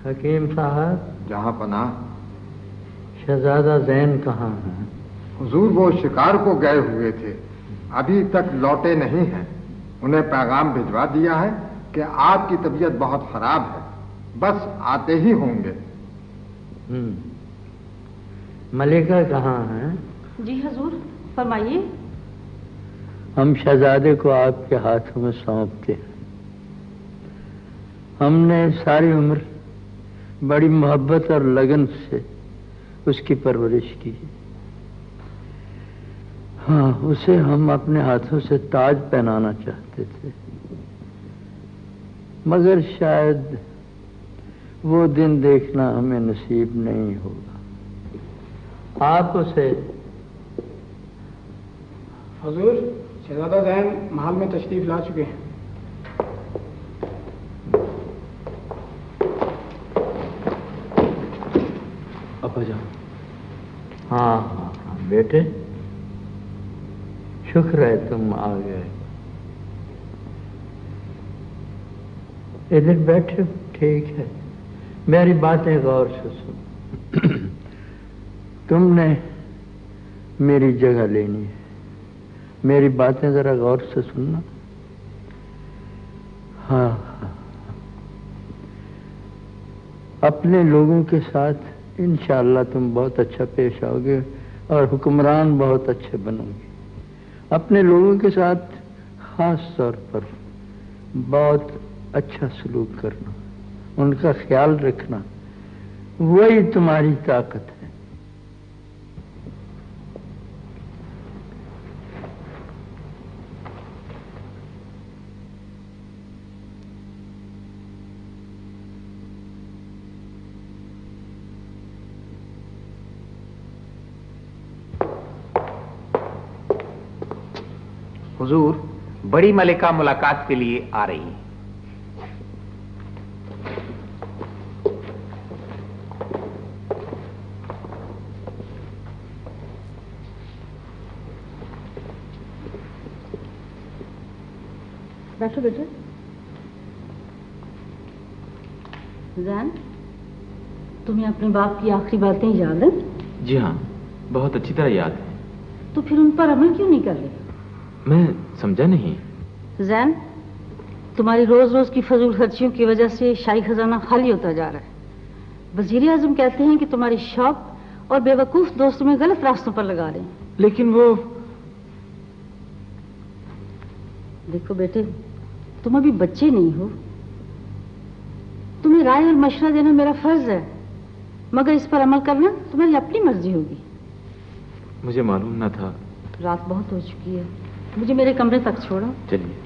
हकीम साहब। जहां पनाह। शहजादा जैन कहाँ हैं? हुजूर वो शिकार को गए हुए थे, अभी तक लौटे नहीं हैं। उन्हें पैगाम भिजवा दिया है कि आपकी तबीयत बहुत खराब है, बस आते ही होंगे। मलिका कहाँ हैं? जी हुजूर, फरमाइए। हम शहजादे को आपके हाथों में सौंपते हैं। हमने सारी उम्र बड़ी मोहब्बत और लगन से उसकी परवरिश की। हाँ, उसे हम अपने हाथों से ताज पहनाना चाहते थे, मगर शायद वो दिन देखना हमें नसीब नहीं होगा। आप उसे। हुजूर, शहजादा जैन महल में तशरीफ ला चुके हैं। अब्बा जान। हाँ, बेटे, शुक्र है तुम आ गए। इधर बैठे। ठीक है, मेरी बातें गौर से सुन। तुमने मेरी जगह लेनी है। मेरी बातें जरा गौर से सुनना। हाँ, अपने लोगों के साथ इंशाअल्लाह तुम बहुत अच्छा पेश आओगे और हुक्मरान बहुत अच्छे बनोगे। अपने लोगों के साथ खास तौर पर बहुत अच्छा सलूक करना, उनका ख्याल रखना, वही तुम्हारी ताकत है। हुजूर, बड़ी मलिका मुलाकात के लिए आ रही है। बैठो बेटे। जैन, तुम्हें अपने बाप की आखिरी बातें याद हैं? जी हाँ, बहुत अच्छी तरह याद है। तो फिर उन पर अमल क्यों नहीं कर रहे? मैं समझा नहीं। जैन, तुम्हारी रोज रोज की फजूल खर्चियों की वजह से शाही खजाना खाली होता जा रहा है। वजीर आजम कहते हैं कि तुम्हारी शौक और बेवकूफ दोस्तों में गलत रास्तों पर लगा रहे हैं। लेकिन वो। देखो बेटे, तुम अभी बच्चे नहीं हो। तुम्हें राय और मशवरा देना मेरा फर्ज है, मगर इस पर अमल करना तुम्हारी अपनी मर्जी होगी। मुझे मालूम न था। रात बहुत हो चुकी है, मुझे मेरे कमरे तक छोड़ो। चलिए।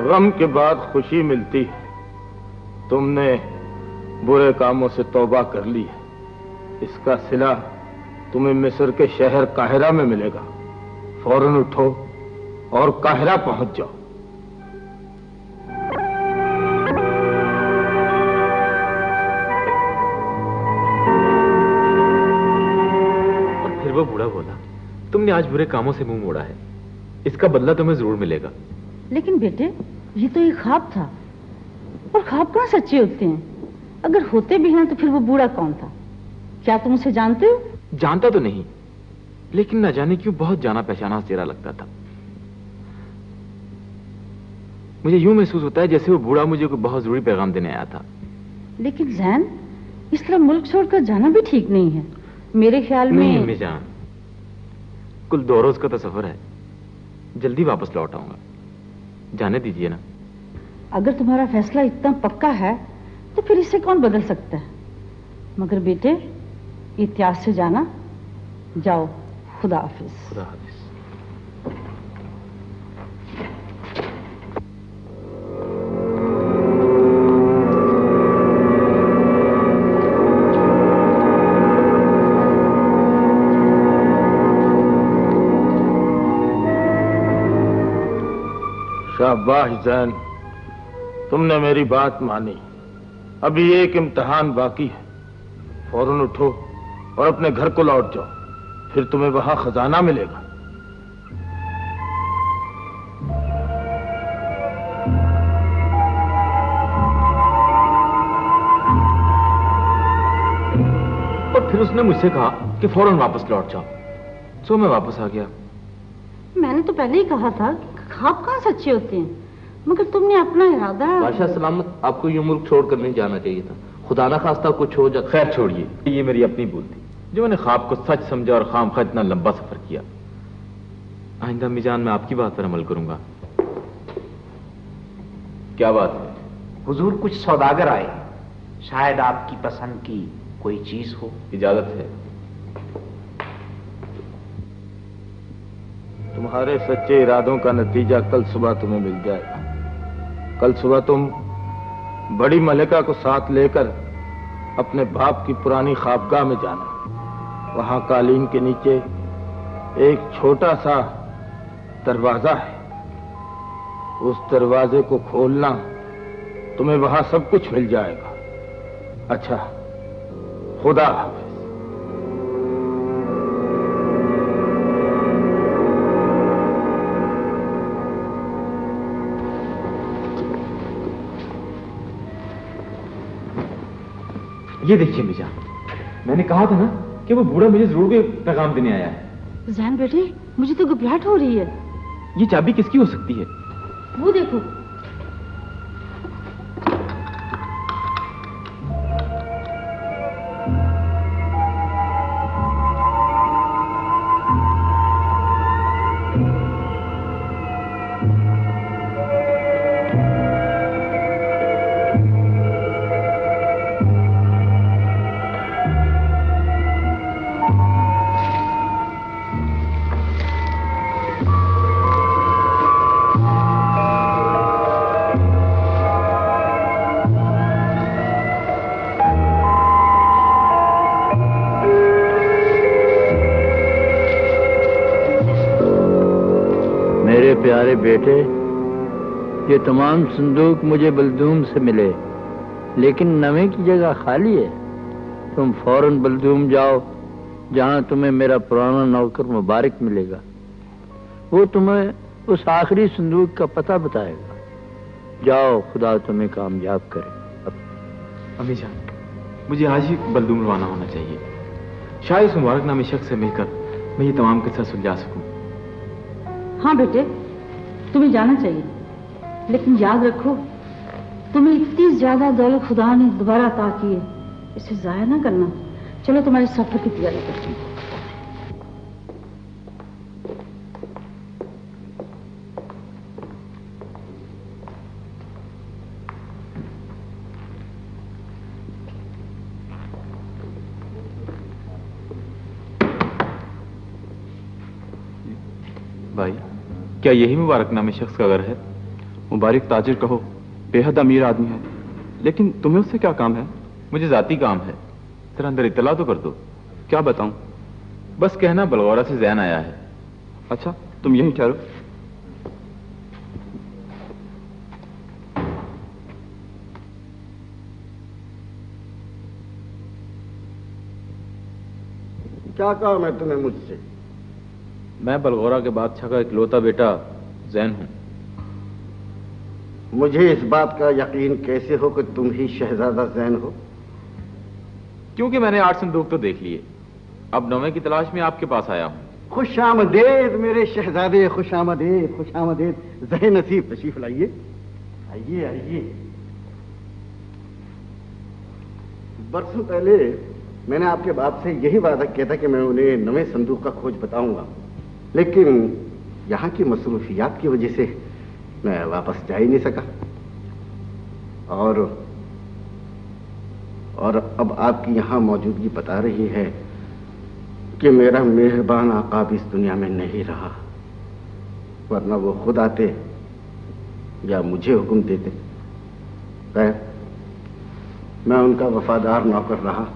गम के बाद खुशी मिलती है। तुमने बुरे कामों से तौबा कर ली है, इसका सिला तुम्हें मिस्र के शहर काहिरा में मिलेगा। फौरन उठो और काहिरा पहुंच जाओ। और फिर वो बूढ़ा बोला, तुमने आज बुरे कामों से मुंह मोड़ा है, इसका बदला तुम्हें जरूर मिलेगा। लेकिन बेटे, ये तो एक ख्वाब था, और ख्वाब कहाँ सच्चे होते हैं? अगर होते भी हैं तो फिर वो बूढ़ा कौन था? क्या तुम उसे जानते हो? जानता तो नहीं, लेकिन न जाने क्यों बहुत जाना पहचाना चेहरा लगता था। मुझे यूं महसूस होता है जैसे वो बूढ़ा मुझे कोई बहुत जरूरी पैगाम देने आया था। लेकिन जैन, इस तरह मुल्क छोड़कर जाना भी ठीक नहीं है मेरे ख्याल में। नहीं अम्मी जान, कुल 2 रोज का तो सफर है, जल्दी वापस लौट आऊंगा, जाने दीजिए ना। अगर तुम्हारा फैसला इतना पक्का है तो फिर इसे कौन बदल सकता है? मगर बेटे इतिहास से जाना, जाओ, खुदा हाफिज। खुदा हाफिज। शाबाश जैन, तुमने मेरी बात मानी। अभी एक इम्तिहान बाकी है, फौरन उठो और अपने घर को लौट जाओ, फिर तुम्हें वहां खजाना मिलेगा। और फिर उसने मुझसे कहा कि फौरन वापस लौट जाओ, तो मैं वापस आ गया। मैंने तो पहले ही कहा था कि ख्वाब कहाँ सच्चे होते हैं, मगर तुमने अपना इरादा। बादशाह सलामत, आपको ये मुल्क छोड़कर नहीं जाना चाहिए था। खुदा ना खास्ता कुछ हो जाता। खैर छोड़िए, ये मेरी अपनी भूल थी जो मैंने ख्वाब को सच समझा और खामखा इतना लंबा सफर किया। आइंदा मिजान मैं आपकी बात पर अमल करूंगा। क्या बात है? हुजूर कुछ सौदागर आए, शायद आपकी पसंद की कोई चीज हो। इजाजत है। तुम्हारे सच्चे इरादों का नतीजा कल सुबह तुम्हें मिल जाएगा। कल सुबह तुम बड़ी मलिका को साथ लेकर अपने बाप की पुरानी ख्वाबगाह में जाना। वहां कालीन के नीचे एक छोटा सा दरवाजा है, उस दरवाजे को खोलना, तुम्हें वहां सब कुछ मिल जाएगा। अच्छा, खुदा हाफिज। ये देखिए मिजान, मैंने कहा था ना कि वो बूढ़ा मुझे जरूर कोई पैगाम देने आया है। जैन बेटे, मुझे तो घबराहट हो रही है। ये चाबी किसकी हो सकती है? वो देखो। प्यारे बेटे, ये तमाम संदूक मुझे बलदूम से मिले, लेकिन नवे की जगह खाली है। तुम फौरन बलदूम जाओ, जहां तुम्हें मेरा पुराना नौकर मुबारक मिलेगा। वो तुम्हें उस आखिरी संदूक का पता बताएगा। जाओ, खुदा तुम्हें कामयाब करे। अम्मी जान, मुझे आज ही बलदूम रवाना होना चाहिए। शायद उस मुबारक नामी शख्स से मिलकर मैं ये तमाम किस्सा सुलझा सकूं। हाँ बेटे, तुम्हें जाना चाहिए, लेकिन याद रखो, तुम्हें इतनी ज्यादा दौलत खुदा ने दोबारा अता की है, इसे जाया ना करना। चलो तुम्हारे सफर की तैयारी करते हैं। भाई, क्या यही मुबारक नामे शख्स का घर है? मुबारक ताजिर कहो, बेहद अमीर आदमी है, लेकिन तुम्हें उससे क्या काम है? मुझे जाती काम है, जरा अंदर इत्तला तो कर दो। क्या बताऊं? बस कहना बलगौरा से जैन आया है। अच्छा, तुम यहीं ठहरो। क्या काम है तुम्हें मुझसे? मैं बलगौरा के बादशाह का इकलौता बेटा जैन हूं। मुझे इस बात का यकीन कैसे हो कि तुम ही शहजादा जैन हो? क्योंकि मैंने 8 संदूक तो देख लिए, अब 9वें की तलाश में आपके पास आया हूं। खुश आमदेद मेरे शहजादे, खुश आमदेद, खुश आमदेद। ज़हे नसीब, तशरीफ लाइए, आइए आइए। बरसों पहले मैंने आपके बाप से यही वादा किया था कि मैं उन्हें 9वें संदूक का खोज बताऊंगा, लेकिन यहां की मसरूफियात की वजह से मैं वापस जा ही नहीं सका। और अब आपकी यहाँ मौजूदगी बता रही है कि मेरा मेहरबान आका भी इस दुनिया में नहीं रहा, वरना वो खुद आते या मुझे हुक्म देते। खैर, मैं उनका वफादार नौकर रहा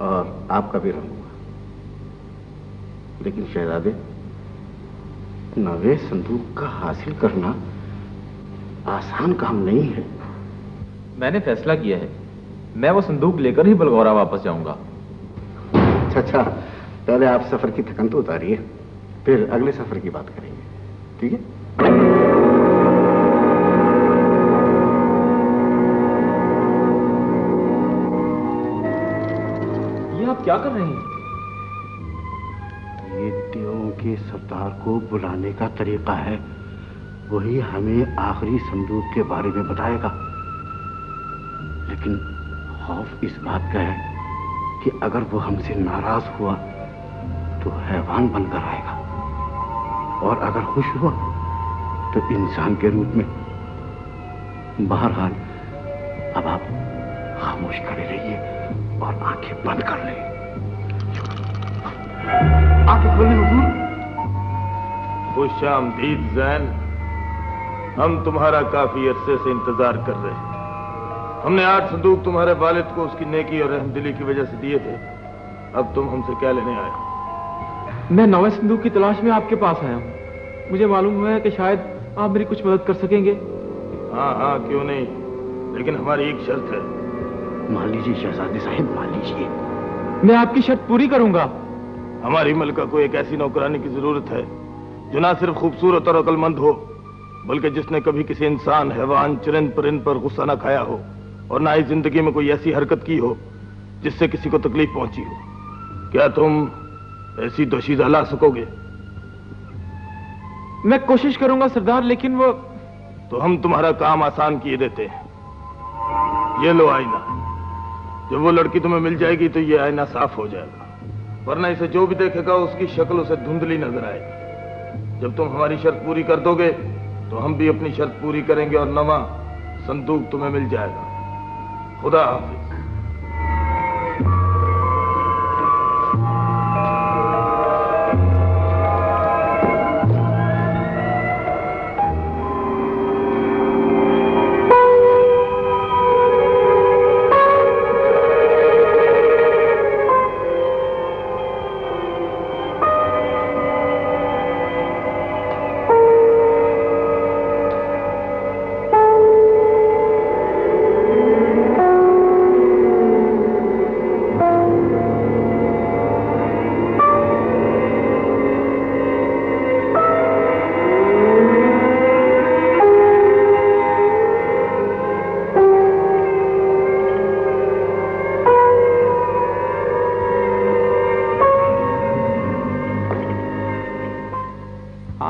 और आपका भी रहूंगा। लेकिन शहजादे, नवे संदूक का हासिल करना आसान काम नहीं है। मैंने फैसला किया है, मैं वो संदूक लेकर ही बलगौरा वापस जाऊंगा। अच्छा, पहले आप सफर की थकान तो उतारिए, फिर अगले सफर की बात करेंगे, ठीक है? ये आप क्या कर रहे हैं? ये देवों के सरदार को बुलाने का तरीका है, वही हमें आखिरी संदूक के बारे में बताएगा। लेकिन खौफ इस बात का है कि अगर वो हमसे नाराज हुआ तो हैवान बनकर आएगा, और अगर खुश हुआ तो इंसान के रूप में। बहरहाल, अब आप खामोश खड़े रहिए और आंखें बंद कर लें। आंखें खोलें हुजूर। खुशामदीद ज़ैन, हम तुम्हारा काफी अरसे से इंतजार कर रहे हैं। हमने 8 संदूक तुम्हारे वालिद को उसकी नेकी और रहमदिली की वजह से दिए थे। अब तुम हमसे क्या लेने आए? मैं 9वें संदूक की तलाश में आपके पास आया हूँ। मुझे मालूम हुआ है कि शायद आप मेरी कुछ मदद कर सकेंगे। हाँ हाँ, क्यों नहीं, लेकिन हमारी एक शर्त है। मान लीजिए शहजादे साहब, मान लीजिए। मैं आपकी शर्त पूरी करूंगा। हमारी मलका को एक ऐसी नौकरानी की जरूरत है जो ना सिर्फ खूबसूरत और अक्लमंद हो, बल्कि जिसने कभी किसी इंसान, हैवान, चरिंद परिंद पर गुस्सा न खाया हो, और ना ही जिंदगी में कोई ऐसी हरकत की हो जिससे किसी को तकलीफ पहुंची हो। क्या तुम ऐसी दोशीज़ा ला सकोगे? मैं कोशिश करूंगा सरदार, लेकिन वो... तो हम तुम्हारा काम आसान किए देते हैं। ये लो आईना। जब वो लड़की तुम्हें मिल जाएगी तो ये आईना साफ हो जाएगा, वरना इसे जो भी देखेगा उसकी शक्ल उसे धुंधली नजर आएगी। जब तुम हमारी शर्त पूरी कर दोगे तो हम भी अपनी शर्त पूरी करेंगे और नवा संदूक तुम्हें मिल जाएगा। खुदा हाफिज।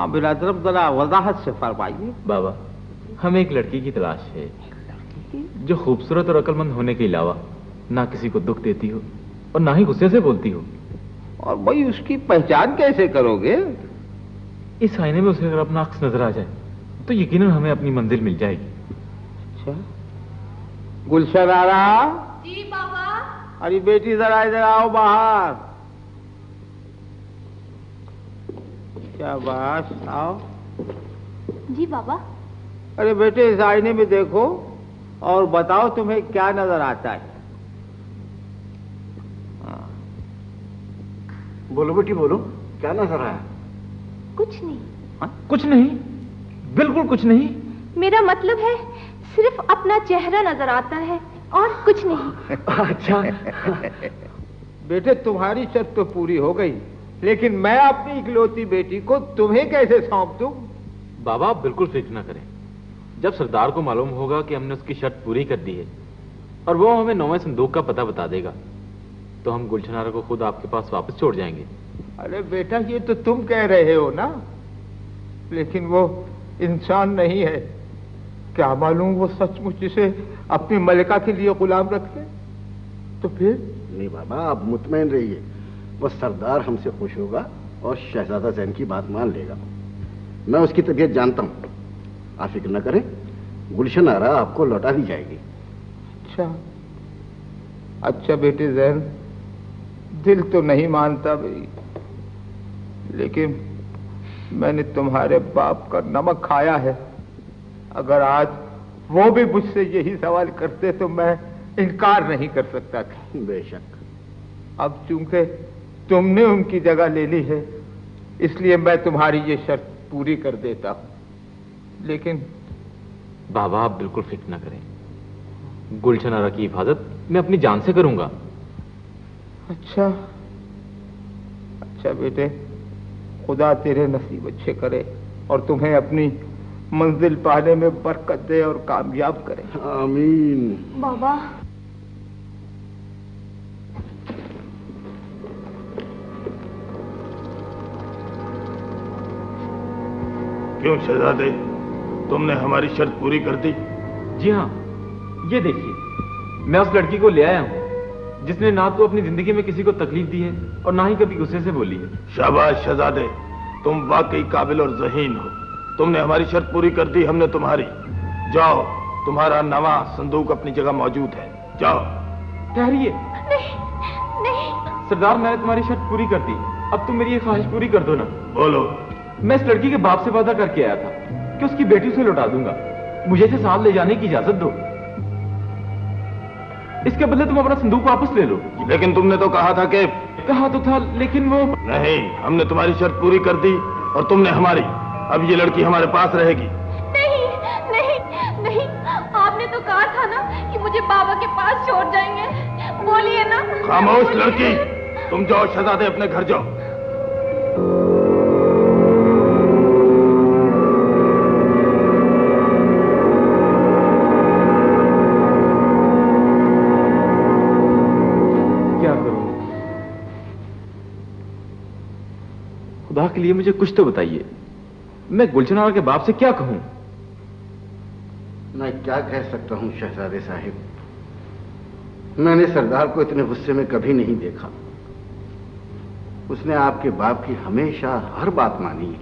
बिरादर, जरा वजाहत से फरमाइए। बाबा, हमें एक लड़की की तलाश है जो खूबसूरत और अक्लमंद होने के अलावा ना किसी को दुख देती हो और ना ही गुस्से से बोलती हो। और भाई, उसकी पहचान कैसे करोगे? इस आईने में उसे अगर अपना अक्स नजर आ जाए तो यकीनन हमें अपनी मंजिल मिल जाएगी। अच्छा, गुलशन आ रहा? जी बाबा। अरे बेटी, जरा इधर आओ बाहर। शाबाश, आओ। जी बाबा। अरे बेटे, इस आईने में देखो और बताओ तुम्हें क्या नजर आता है। बोलो बेटी, बोलो, क्या नजर आया? कुछ नहीं। कुछ नहीं? बिल्कुल कुछ नहीं। मेरा मतलब है सिर्फ अपना चेहरा नजर आता है और कुछ नहीं। अच्छा। बेटे, तुम्हारी शर्त तो पूरी हो गई, लेकिन मैं अपनी इकलौती बेटी को तुम्हें कैसे सौंप दूं? बाबा, आप बिल्कुल फिक्र न करें। जब सरदार को मालूम होगा कि हमने उसकी शर्त पूरी कर दी है और वो हमें 9वें संदूक का पता बता देगा, तो हम गुलशन आरा को खुद आपके पास वापस छोड़ जाएंगे। अरे बेटा, ये तो तुम कह रहे हो ना, लेकिन वो इंसान नहीं है। क्या मालूम वो सचमुच इसे अपनी मलिका के लिए गुलाम रख ले। तो फिर? नहीं बाबा, आप मुतमईन रहिए, वो सरदार हमसे खुश होगा और शहजादा ज़ैन की बात मान लेगा। मैं उसकी तबीयत जानता हूँ, आप फिक्र न करें, गुलशन आरा आपको लौटा दी जाएगी। अच्छा, अच्छा बेटे जैन, दिल तो नहीं मानता भाई, लेकिन मैंने तुम्हारे बाप का नमक खाया है। अगर आज वो भी मुझसे यही सवाल करते तो मैं इनकार नहीं कर सकता था। बेशक। अब चूंकि तुमने उनकी जगह ले ली है, इसलिए मैं तुम्हारी ये शर्त पूरी कर देता हूं। लेकिन बाबा आप बिल्कुल फिक्र न करें, गुलशन आरा की हिफाजत मैं अपनी जान से करूंगा। अच्छा अच्छा बेटे, खुदा तेरे नसीब अच्छे करे और तुम्हें अपनी मंजिल पाने में बरकत दे और कामयाब करे। आमीन। बाबा, क्यों शहजादे, तुमने हमारी शर्त पूरी कर दी? जी हाँ, ये देखिए, मैं उस लड़की को ले आया हूँ जिसने ना तो अपनी जिंदगी में किसी को तकलीफ दी है और ना ही कभी गुस्से से बोली है। शाबाश शहजादे, तुम वाकई काबिल और ज़हीन हो। तुमने हमारी शर्त पूरी कर दी, हमने तुम्हारी। जाओ, तुम्हारा नवा संदूक अपनी जगह मौजूद है, जाओ। ठहरिए। नहीं। सरदार, मैंने तुम्हारी शर्त पूरी कर दी, अब तुम मेरी ये ख्वाहिश पूरी कर दो ना। बोलो। मैं इस लड़की के बाप से वादा करके आया था कि उसकी बेटी उसे लौटा दूंगा। मुझे इसे साथ ले जाने की इजाजत दो। इसके बदले तुम अपना संदूक वापस ले लो। लेकिन तुमने तो कहा था कि... कहा तो था, लेकिन वो... नहीं, हमने तुम्हारी शर्त पूरी कर दी और तुमने हमारी। अब ये लड़की हमारे पास रहेगी। नहीं नहीं नहीं, आपने तो कहा था ना कि मुझे बाबा के पास छोड़ जाएंगे। बोलिए ना। खामोश लड़की, तुम जाओ शहजादे, अपने घर जाओ। खुदा के लिए मुझे कुछ तो बताइए, मैं गुलशन आरा के बाप से क्या कहूं? मैं क्या कह सकता हूं शहजादे साहिब, मैंने सरदार को इतने गुस्से में कभी नहीं देखा। उसने आपके बाप की हमेशा हर बात मानी है।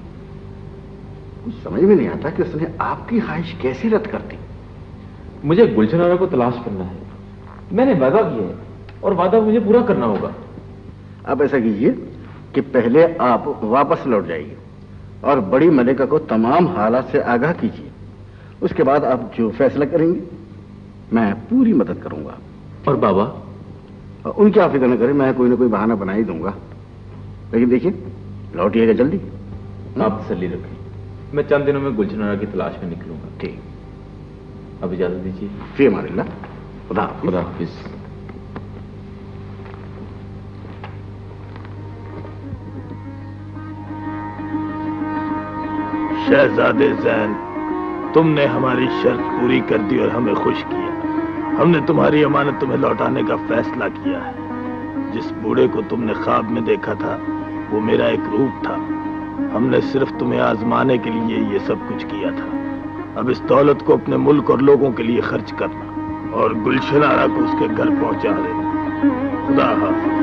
कुछ समझ में नहीं आता कि उसने आपकी ख्वाहिश कैसे रद्द कर दी। मुझे गुलशन आरा को तलाश करना है, मैंने वादा किया है और वादा मुझे पूरा करना होगा। आप ऐसा कीजिए कि पहले आप वापस लौट जाइए और बड़ी मलिका को तमाम हालात से आगाह कीजिए। उसके बाद आप जो फैसला करेंगे मैं पूरी मदद करूंगा। और बाबा? उनकी आप फिक्र न करें, मैं कोई ना कोई बहाना बना ही दूंगा। लेकिन देखिए, लौटिएगा जल्दी। आप तसल्ली रखें, मैं चंद दिनों में गुलशन आरा की तलाश में निकलूंगा। ठीक, अब इजाजत दीजिए। फी अमानिल्लाह। खुदा हाफिज। शहजादे जैन, तुमने हमारी शर्त पूरी कर दी और हमें खुश किया। हमने तुम्हारी अमानत तुम्हें लौटाने का फैसला किया है। जिस बूढ़े को तुमने ख्वाब में देखा था वो मेरा एक रूप था। हमने सिर्फ तुम्हें आजमाने के लिए ये सब कुछ किया था। अब इस दौलत को अपने मुल्क और लोगों के लिए खर्च करना और गुलशन आरा को उसके घर पहुंचा देना। खुदा हाफिज।